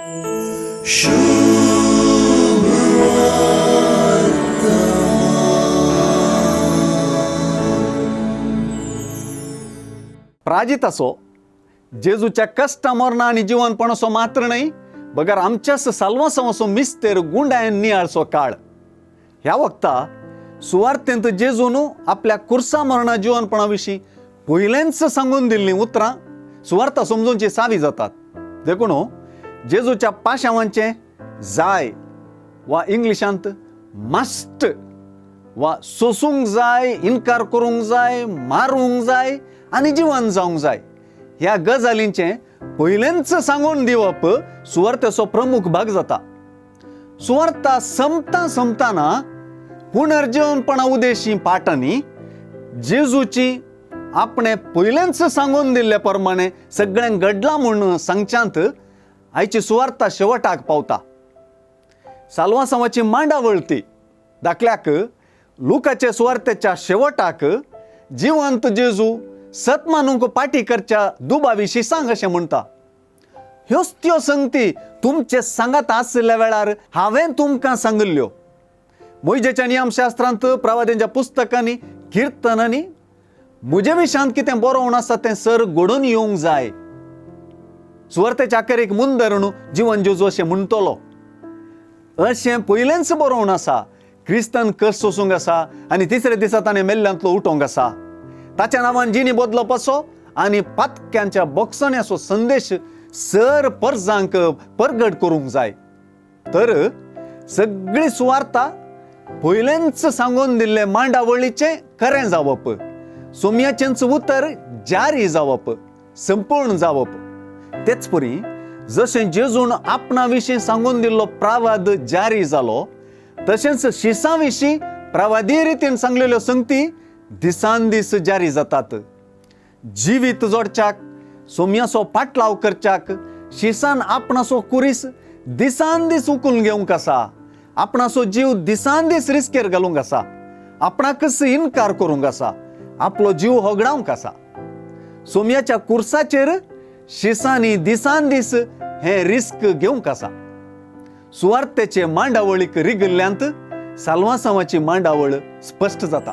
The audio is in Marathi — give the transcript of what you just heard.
प्राजित असो जेजूच्या कष्ट मरण आणि जीवनपण असो मात्र नाही बगर आमच्यास साल्वासम असो मिस्तेर गुंडायन नियाळसो काळ. ह्या वक्ता सुवार्थेंत जेजून आपल्या कुर्सा मरणा जीवनपणाविषयी पयलेंच सांगून दिल्ली उतरां सुवार्था समजूनची सावी जातात. देखून जेजूच्या पाशावांचे जाय वा इंग्लिशांत मस्ट वा सोसूंक जाय, इन्कार करूंक जाय, मारूंक जाय आणि जीवन जावंक जाय ह्या गजालींचे पयलेंच सांगून दिवप सुवार्थेचो प्रमुख भाग जाता. सुवार्था संपताना पुनर्जीवनपणा उद्देशी पाठांनी जेजूची आपणे पयलेंच सांगून दिल्ले प्रमाणे सगळ्यांक घडलां म्हूण सांगच्यांत आयची सुवार्था शेवटाक पावता. साल्वासांवाची मांडावळ ती दाखल्याक लुकाचे सुवार्थेच्या शेवटाक जिवंत जेजू सतमानूंक पाठी करच्या दुबाविशीं सांग अशें म्हणटा. ह्योच त्यो संगती तुमचे सांगात आसल्या वेळार हांवें तुमकां सांगल्ल्यो. मोइजेच्या नियमशास्त्रांत, प्रवाद्यांच्या पुस्तकांनी, किर्तनांनी म्हजे विशयांत कितें बरोवन आसा तें सर घडोवन येवंक जाय. सुवार्थेच्या आखेरेक मुंदरण जिवन जेजू अशें म्हणटलो. अशें पयलेंच बरोवन आसा. क्रिस्तान कस सोसूंक आसा आनी तिसरे दिसा ताणें मेल्ल्यांतलो उठोवंक आसा. ताच्या नांवान जिणी बदलप असो आनी पातक्यांच्या बोगसण्याचो संदेश सर परजांक परगट करूंक जाय. तर सगळी सुवार्था पयलेंच सांगून दिल्ले मांडावळीचें खरें जावप, सोमयाचेंच उतर जारी जावप, संपूर्ण जावप. तेच परी जशें जेजून आपणा विशीं सांगून दिल्लो प्रावाद जारी जालो तशेंच शिसां विशीं प्रवादी रितीन सांगलेल्यो संगती दिसान दीस जारी जातात. जिवीत जोडच्याक, सोमयाचो पाटलाव करच्याक शिसान आपणाचो कुरीस दिसान दीस उखलून घेवंक आसा. आपणाचो जीव दिसान दीस रिस्केर घालूंक आसा. आपणाकच इन्कार करूंक आसा. आपलो जीव होगडावंक आसा. सोमयाच्या कुर्साचेर शिसांनी दिसान दीस हें रिस्क घेवंक आसा. सुवार्थेचे मांडावळीक रिगिल्ल्यांत साल्वासांवाची मांडावळ स्पश्ट जाता.